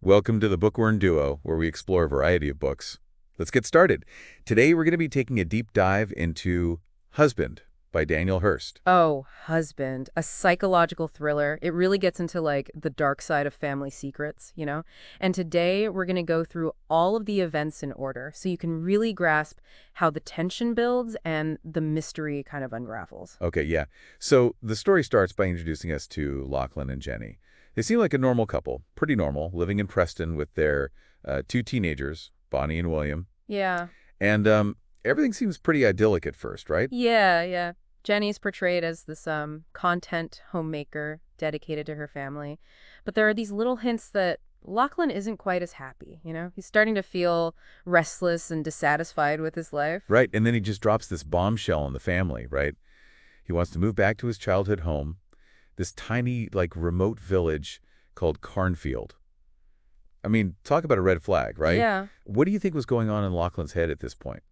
Welcome to the Bookworm Duo, where we explore a variety of books. Let's get started. Today, we're going to be taking a deep dive into Husband by Daniel Hurst. Oh, Husband, a psychological thriller. It really gets into like the dark side of family secrets. And today we're going to go through all of the events in order so you can really grasp how the tension builds and the mystery kind of unravels. Okay, yeah. So the story starts by introducing us to Lachlan and Jenny. They seem like a normal couple, pretty normal, living in Preston with their two teenagers, Bonnie and William. Yeah. And everything seems pretty idyllic at first, right? Yeah. Jenny's portrayed as this content homemaker dedicated to her family. But there are these little hints that Lachlan isn't quite as happy. He's starting to feel restless and dissatisfied with his life. Right, and then he just drops this bombshell on the family, right? He wants to move back to his childhood home, this tiny, like, remote village called Carnfield. I mean, talk about a red flag, right? Yeah. What do you think was going on in Lachlan's head at this point?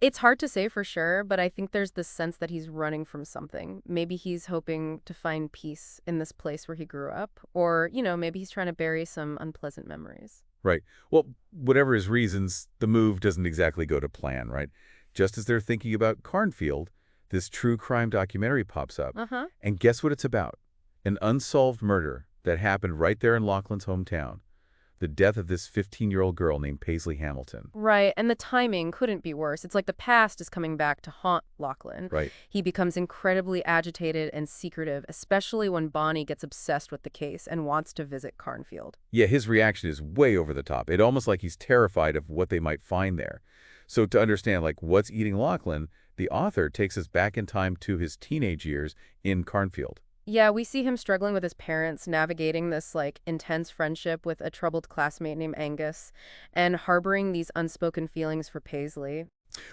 It's hard to say for sure, but I think there's this sense that he's running from something. Maybe he's hoping to find peace in this place where he grew up, or maybe he's trying to bury some unpleasant memories. Right. Well, whatever his reasons, the move doesn't exactly go to plan, right? Just as they're thinking about Carnfield, this true crime documentary pops up. Uh-huh. And guess what it's about? An unsolved murder that happened right there in Lachlan's hometown. The death of this 15-year-old girl named Paisley Hamilton. Right, and the timing couldn't be worse. It's like the past is coming back to haunt Lachlan. Right. He becomes incredibly agitated and secretive, especially when Bonnie gets obsessed with the case and wants to visit Carnfield. Yeah, his reaction is way over the top. It's almost like he's terrified of what they might find there. So to understand, like, what's eating Lachlan, the author takes us back in time to his teenage years in Carnfield. Yeah, we see him struggling with his parents, navigating this like intense friendship with a troubled classmate named Angus, and harboring these unspoken feelings for Paisley.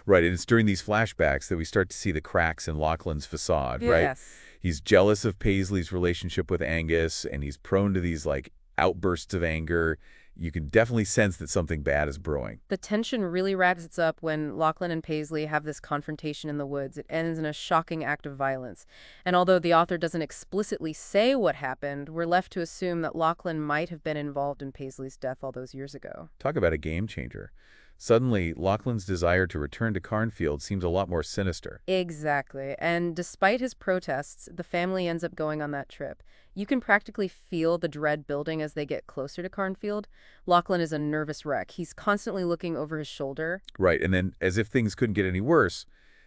Right, and it's during these flashbacks that we start to see the cracks in Lachlan's facade, right? Yes. He's jealous of Paisley's relationship with Angus, and he's prone to these, like, outbursts of anger. You can definitely sense that something bad is brewing. The tension really wraps up when Lachlan and Paisley have this confrontation in the woods. It ends in a shocking act of violence. And although the author doesn't explicitly say what happened, we're left to assume that Lachlan might have been involved in Paisley's death all those years ago. Talk about a game changer. Suddenly, Lachlan's desire to return to Carnfield seems a lot more sinister. Exactly. And despite his protests, the family ends up going on that trip. You can practically feel the dread building as they get closer to Carnfield. Lachlan is a nervous wreck. He's constantly looking over his shoulder. Right, and then, as if things couldn't get any worse,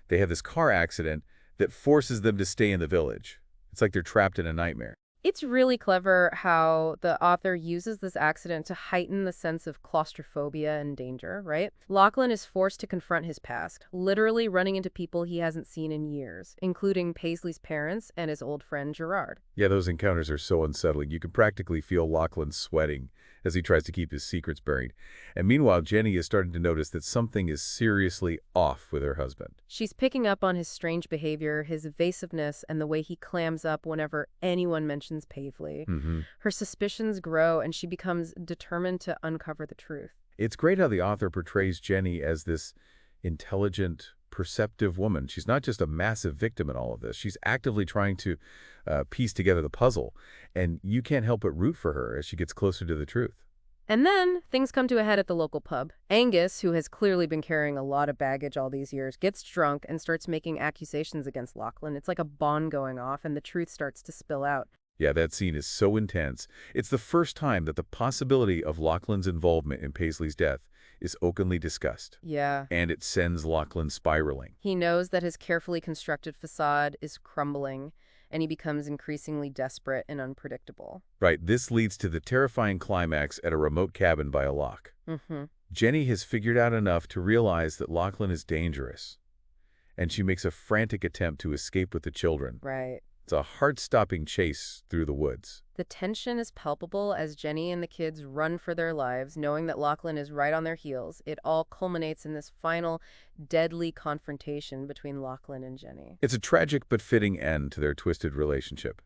they have this car accident that forces them to stay in the village. It's like they're trapped in a nightmare. It's really clever how the author uses this accident to heighten the sense of claustrophobia and danger, right? Lachlan is forced to confront his past, literally running into people he hasn't seen in years, including Paisley's parents and his old friend Gerard. Yeah, those encounters are so unsettling. You can practically feel Lachlan sweating as he tries to keep his secrets buried. And meanwhile, Jenny is starting to notice that something is seriously off with her husband. She's picking up on his strange behavior, his evasiveness, and the way he clams up whenever anyone mentions Paisley. Her suspicions grow, and she becomes determined to uncover the truth. It's great how the author portrays Jenny as this intelligent, perceptive woman. She's not just a massive victim in all of this. She's actively trying to piece together the puzzle, and you can't help but root for her as she gets closer to the truth. And then things come to a head at the local pub. Angus, who has clearly been carrying a lot of baggage all these years, gets drunk and starts making accusations against Lachlan. It's like a bomb going off, and the truth starts to spill out. Yeah, that scene is so intense. It's the first time that the possibility of Lachlan's involvement in Paisley's death is openly discussed. Yeah. And it sends Lachlan spiraling. He knows that his carefully constructed facade is crumbling, and he becomes increasingly desperate and unpredictable. Right, this leads to the terrifying climax at a remote cabin by a loch. Jenny has figured out enough to realize that Lachlan is dangerous, and she makes a frantic attempt to escape with the children. Right. It's a heart-stopping chase through the woods. The tension is palpable as Jenny and the kids run for their lives, knowing that Lachlan is right on their heels. It all culminates in this final, deadly confrontation between Lachlan and Jenny. It's a tragic but fitting end to their twisted relationship.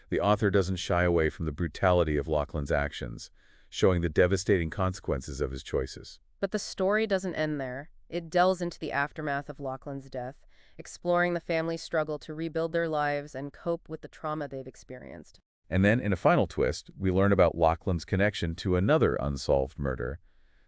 The author doesn't shy away from the brutality of Lachlan's actions, showing the devastating consequences of his choices. But the story doesn't end there. It delves into the aftermath of Lachlan's death, exploring the family's struggle to rebuild their lives and cope with the trauma they've experienced. And then, in a final twist, we learn about Lachlan's connection to another unsolved murder,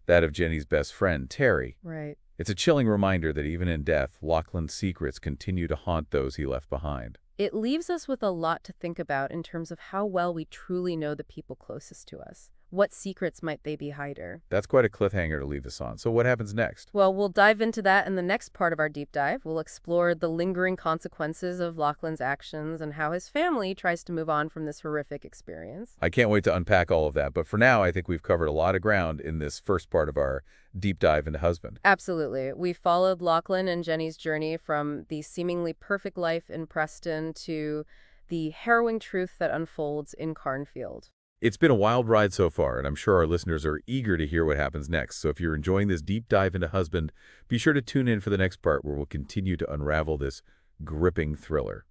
that of Jenny's best friend, Terry. Right. It's a chilling reminder that even in death, Lachlan's secrets continue to haunt those he left behind. It leaves us with a lot to think about in terms of how well we truly know the people closest to us. What secrets might they be hiding? That's quite a cliffhanger to leave us on. So what happens next? Well, we'll dive into that in the next part of our deep dive. We'll explore the lingering consequences of Lachlan's actions and how his family tries to move on from this horrific experience. I can't wait to unpack all of that, but for now, I think we've covered a lot of ground in this first part of our deep dive into husband. Absolutely. We followed Lachlan and Jenny's journey from the seemingly perfect life in Preston to the harrowing truth that unfolds in Carnfield. It's been a wild ride so far, and I'm sure our listeners are eager to hear what happens next. So if you're enjoying this deep dive into husband, be sure to tune in for the next part where we'll continue to unravel this gripping thriller.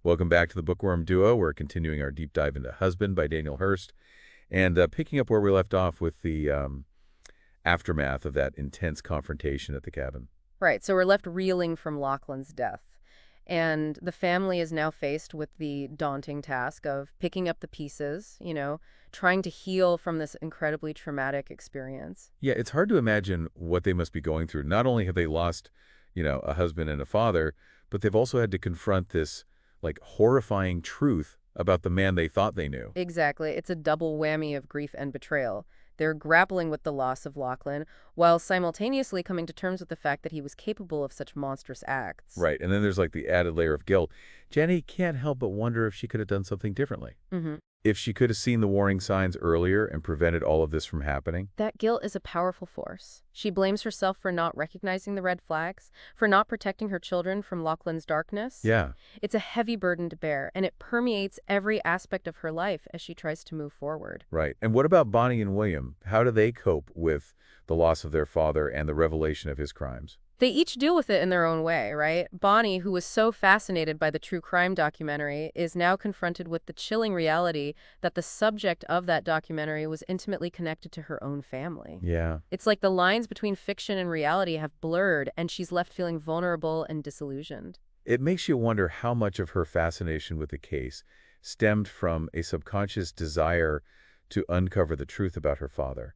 Welcome back to the Bookworm Duo. We're continuing our deep dive into Husband by Daniel Hurst, and picking up where we left off with the aftermath of that intense confrontation at the cabin. Right, so we're left reeling from Lachlan's death. And the family is now faced with the daunting task of picking up the pieces, trying to heal from this incredibly traumatic experience. Yeah, it's hard to imagine what they must be going through. Not only have they lost, a husband and a father, but they've also had to confront this, horrifying truth about the man they thought they knew. Exactly. It's a double whammy of grief and betrayal. They're grappling with the loss of Lachlan while simultaneously coming to terms with the fact that he was capable of such monstrous acts. Right, and then there's the added layer of guilt. Jenny can't help but wonder if she could have done something differently. Mm-hmm. If she could have seen the warning signs earlier and prevented all of this from happening. That guilt is a powerful force. She blames herself for not recognizing the red flags, for not protecting her children from Lachlan's darkness. Yeah. It's a heavy burden to bear, and it permeates every aspect of her life as she tries to move forward. Right. And what about Bonnie and William? How do they cope with the loss of their father and the revelation of his crimes? They each deal with it in their own way, right? Bonnie, who was so fascinated by the true crime documentary, is now confronted with the chilling reality that the subject of that documentary was intimately connected to her own family. Yeah. It's like the lines between fiction and reality have blurred, and she's left feeling vulnerable and disillusioned. It makes you wonder how much of her fascination with the case stemmed from a subconscious desire to uncover the truth about her father.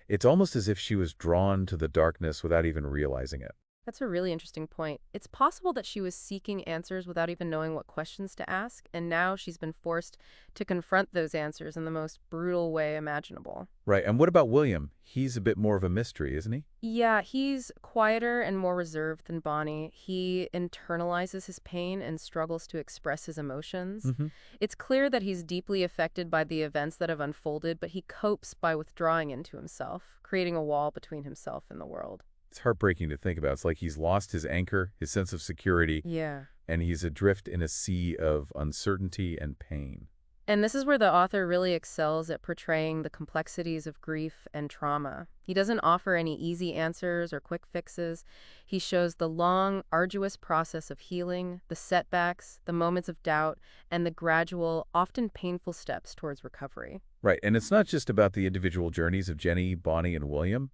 It's almost as if she was drawn to the darkness without even realizing it. That's a really interesting point. It's possible that she was seeking answers without even knowing what questions to ask, and now she's been forced to confront those answers in the most brutal way imaginable. Right. And what about William? He's a bit more of a mystery, isn't he? Yeah, he's quieter and more reserved than Bonnie. He internalizes his pain and struggles to express his emotions. Mm-hmm. It's clear that he's deeply affected by the events that have unfolded, but he copes by withdrawing into himself, creating a wall between himself and the world. It's heartbreaking to think about. It's like he's lost his anchor, his sense of security, Yeah. and he's adrift in a sea of uncertainty and pain. And this is where the author really excels at portraying the complexities of grief and trauma. He doesn't offer any easy answers or quick fixes. He shows the long, arduous process of healing, the setbacks, the moments of doubt, and the gradual, often painful steps towards recovery. Right. And it's not just about the individual journeys of Jenny, Bonnie, and William.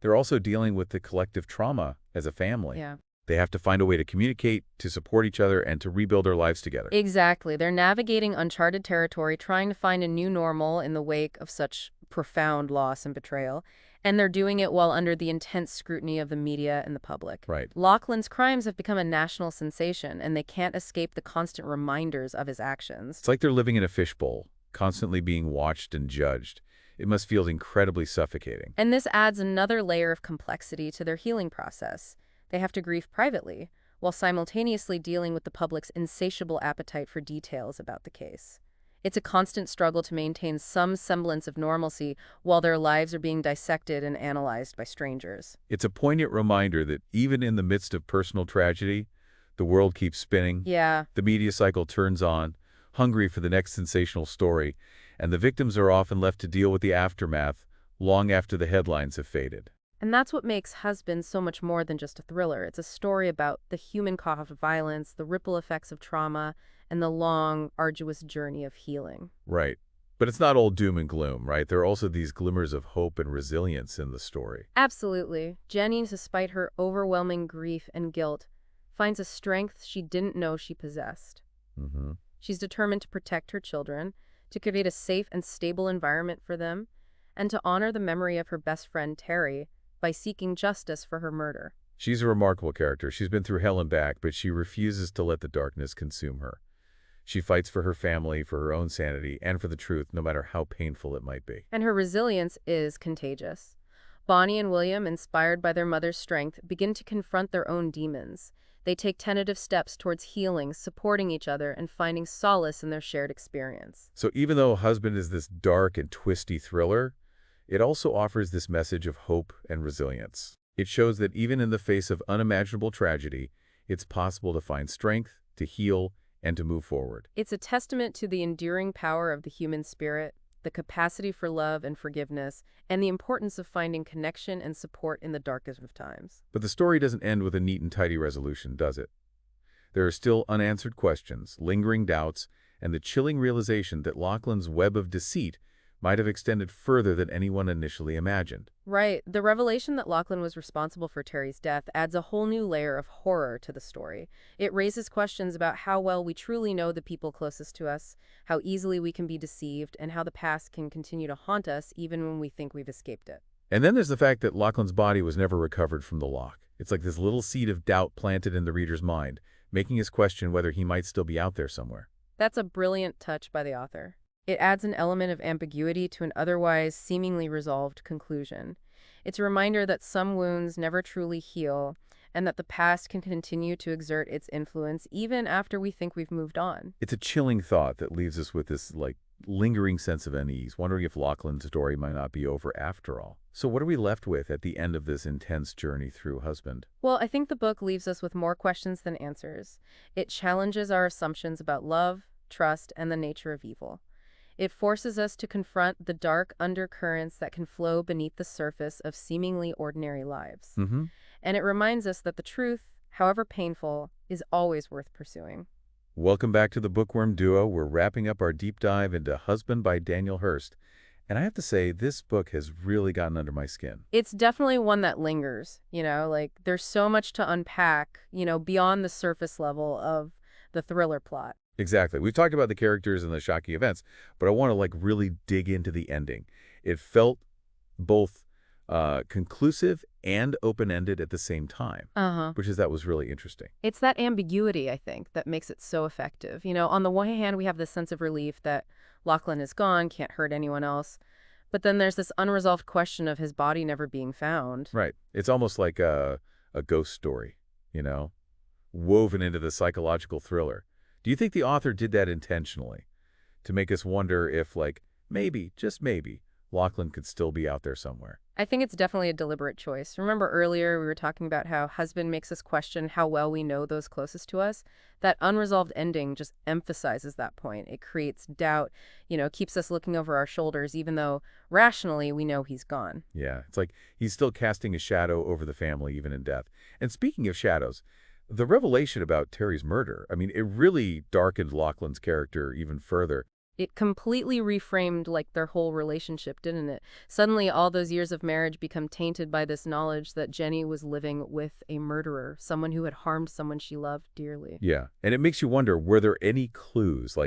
They're also dealing with the collective trauma as a family. Yeah. They have to find a way to communicate, to support each other, and to rebuild their lives together. Exactly. They're navigating uncharted territory, trying to find a new normal in the wake of such profound loss and betrayal. And they're doing it while under the intense scrutiny of the media and the public. Right. Lachlan's crimes have become a national sensation, and they can't escape the constant reminders of his actions. It's like they're living in a fishbowl, constantly being watched and judged. It must feel incredibly suffocating. And this adds another layer of complexity to their healing process. They have to grieve privately, while simultaneously dealing with the public's insatiable appetite for details about the case. It's a constant struggle to maintain some semblance of normalcy while their lives are being dissected and analyzed by strangers. It's a poignant reminder that even in the midst of personal tragedy, the world keeps spinning. Yeah. The media cycle turns on, hungry for the next sensational story, and the victims are often left to deal with the aftermath long after the headlines have faded. And that's what makes Husband so much more than just a thriller. It's a story about the human cost of violence, the ripple effects of trauma, and the long, arduous journey of healing. Right. But it's not all doom and gloom, right? There are also these glimmers of hope and resilience in the story. Absolutely. Jenny, despite her overwhelming grief and guilt, finds a strength she didn't know she possessed. Mm-hmm. She's determined to protect her children, to create a safe and stable environment for them, and to honor the memory of her best friend Terry by seeking justice for her murder. She's a remarkable character. She's been through hell and back, but she refuses to let the darkness consume her. She fights for her family, for her own sanity, and for the truth, no matter how painful it might be. And her resilience is contagious. Bonnie and William, inspired by their mother's strength, begin to confront their own demons. They take tentative steps towards healing, supporting each other, and finding solace in their shared experience. So even though Husband is this dark and twisty thriller, it also offers this message of hope and resilience. It shows that even in the face of unimaginable tragedy, it's possible to find strength, to heal, and to move forward. It's a testament to the enduring power of the human spirit, the capacity for love and forgiveness, and the importance of finding connection and support in the darkest of times. But the story doesn't end with a neat and tidy resolution, does it? There are still unanswered questions, lingering doubts, and the chilling realization that Lachlan's web of deceit might have extended further than anyone initially imagined. Right. The revelation that Lachlan was responsible for Terry's death adds a whole new layer of horror to the story. It raises questions about how well we truly know the people closest to us, how easily we can be deceived, and how the past can continue to haunt us even when we think we've escaped it. And then there's the fact that Lachlan's body was never recovered from the lock. It's like this little seed of doubt planted in the reader's mind, making us question whether he might still be out there somewhere. That's a brilliant touch by the author. It adds an element of ambiguity to an otherwise seemingly resolved conclusion. It's a reminder that some wounds never truly heal, and that the past can continue to exert its influence even after we think we've moved on. It's a chilling thought that leaves us with this, lingering sense of unease, wondering if Lachlan's story might not be over after all. So what are we left with at the end of this intense journey through Husband? Well, I think the book leaves us with more questions than answers. It challenges our assumptions about love, trust, and the nature of evil. It forces us to confront the dark undercurrents that can flow beneath the surface of seemingly ordinary lives. And it reminds us that the truth, however painful, is always worth pursuing. Welcome back to the Bookworm Duo. We're wrapping up our deep dive into Husband by Daniel Hurst. And I have to say, this book has really gotten under my skin. It's definitely one that lingers, there's so much to unpack, beyond the surface level of the thriller plot. Exactly. We've talked about the characters and the shocking events, but I want to really dig into the ending. It felt both conclusive and open-ended at the same time, which that was really interesting. It's that ambiguity, I think, that makes it so effective. On the one hand, we have this sense of relief that Lachlan is gone, can't hurt anyone else. But then there's this unresolved question of his body never being found. Right. It's almost like a ghost story, woven into the psychological thriller. Do you think the author did that intentionally, to make us wonder if, maybe, just maybe, Lachlan could still be out there somewhere? I think it's definitely a deliberate choice. Remember earlier we were talking about how Husband makes us question how well we know those closest to us? That unresolved ending just emphasizes that point. It creates doubt, keeps us looking over our shoulders, even though rationally we know he's gone. Yeah, it's like he's still casting a shadow over the family, even in death. And speaking of shadows, the revelation about Terry's murder, it really darkened Lachlan's character even further. It completely reframed their whole relationship, didn't it? Suddenly all those years of marriage become tainted by this knowledge that Jenny was living with a murderer, someone who had harmed someone she loved dearly. Yeah, and it makes you wonder, were there any clues,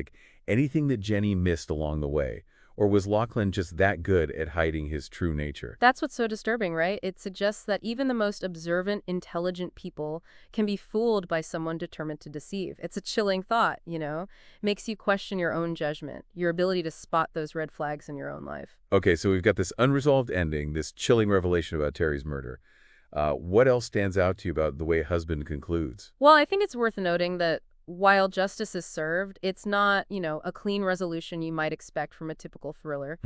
anything that Jenny missed along the way? Or was Lachlan just that good at hiding his true nature? That's what's so disturbing, right? It suggests that even the most observant, intelligent people can be fooled by someone determined to deceive. It's a chilling thought, Makes you question your own judgment, your ability to spot those red flags in your own life. Okay, so we've got this unresolved ending, this chilling revelation about Terry's murder. What else stands out to you about the way Husband concludes? Well, I think it's worth noting that while justice is served, it's not, a clean resolution you might expect from a typical thriller.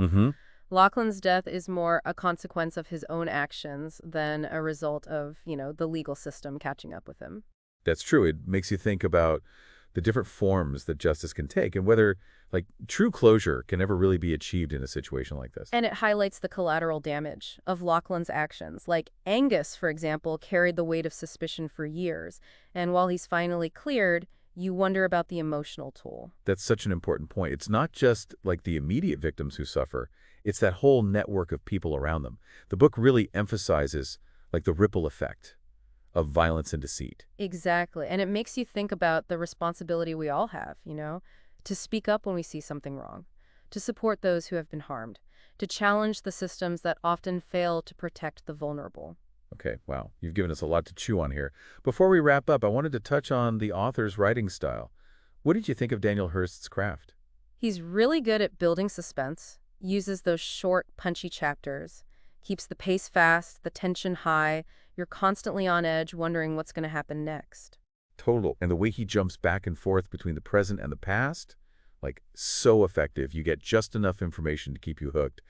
Lachlan's death is more a consequence of his own actions than a result of, the legal system catching up with him. That's true. It makes you think about the different forms that justice can take and whether, true closure can ever really be achieved in a situation like this. And it highlights the collateral damage of Lachlan's actions. Angus, for example, carried the weight of suspicion for years. And while he's finally cleared, you wonder about the emotional toll. That's such an important point. It's not just the immediate victims who suffer. It's that whole network of people around them. The book really emphasizes the ripple effect of violence and deceit. Exactly. And it makes you think about the responsibility we all have, to speak up when we see something wrong, to support those who have been harmed, to challenge the systems that often fail to protect the vulnerable. Okay, wow. You've given us a lot to chew on here. Before we wrap up, I wanted to touch on the author's writing style. What did you think of Daniel Hurst's craft? He's really good at building suspense, uses those short, punchy chapters, keeps the pace fast, the tension high. You're constantly on edge, wondering what's going to happen next. Total. And the way he jumps back and forth between the present and the past, like so effective. You get just enough information to keep you hooked,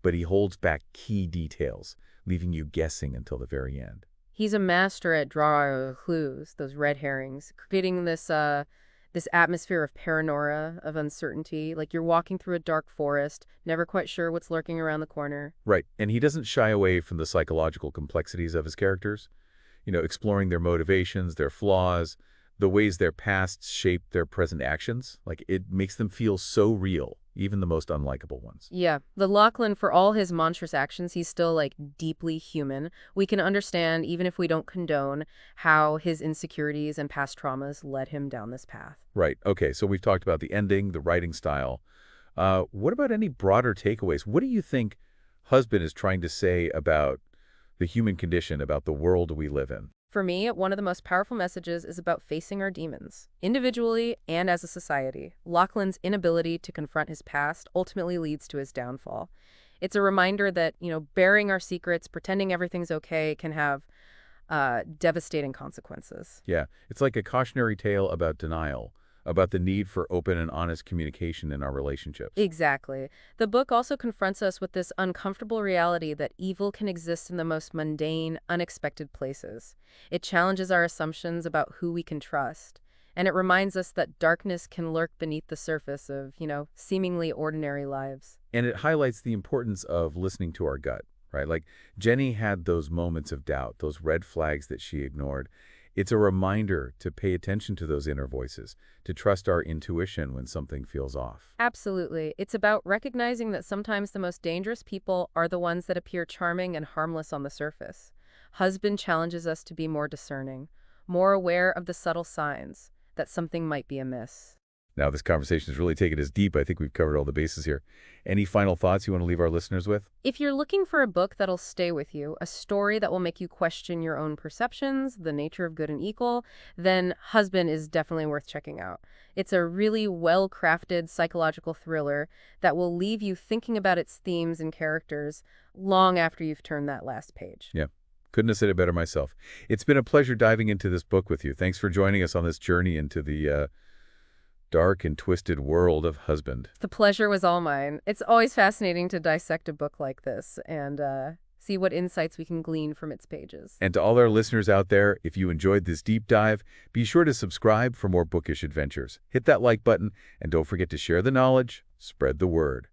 but he holds back key details, leaving you guessing until the very end. He's a master at drawing clues, those red herrings, creating this atmosphere of paranoia, of uncertainty, like you're walking through a dark forest, never quite sure what's lurking around the corner. Right. And he doesn't shy away from the psychological complexities of his characters, exploring their motivations, their flaws, the ways their pasts shape their present actions. Like, it makes them feel so real, even the most unlikable ones. Yeah, the Lachlan, for all his monstrous actions, he's still like deeply human. We can understand, even if we don't condone, how his insecurities and past traumas led him down this path. Right. Okay, so we've talked about the ending, the writing style. What about any broader takeaways? What do you think Husband is trying to say about the human condition, about the world we live in? For me, one of the most powerful messages is about facing our demons, individually and as a society. Lachlan's inability to confront his past ultimately leads to his downfall. It's a reminder that, bearing our secrets, pretending everything's okay, can have devastating consequences. Yeah, it's like a cautionary tale about denial, about the need for open and honest communication in our relationships. Exactly. The book also confronts us with this uncomfortable reality that evil can exist in the most mundane, unexpected places. It challenges our assumptions about who we can trust, and it reminds us that darkness can lurk beneath the surface of, seemingly ordinary lives. And it highlights the importance of listening to our gut, right? Like, Jenny had those moments of doubt, those red flags that she ignored. It's a reminder to pay attention to those inner voices, to trust our intuition when something feels off. Absolutely. It's about recognizing that sometimes the most dangerous people are the ones that appear charming and harmless on the surface. Husband challenges us to be more discerning, more aware of the subtle signs that something might be amiss. Now, this conversation has really taken us deep. I think we've covered all the bases here. Any final thoughts you want to leave our listeners with? If you're looking for a book that'll stay with you, a story that will make you question your own perceptions, the nature of good and evil, then Husband is definitely worth checking out. It's a really well-crafted psychological thriller that will leave you thinking about its themes and characters long after you've turned that last page. Yeah, couldn't have said it better myself. It's been a pleasure diving into this book with you. Thanks for joining us on this journey into the dark and twisted world of Husband. The pleasure was all mine. It's always fascinating to dissect a book like this and see what insights we can glean from its pages. And to all our listeners out there, if you enjoyed this deep dive, be sure to subscribe for more bookish adventures. Hit that like button, and don't forget to share the knowledge, spread the word.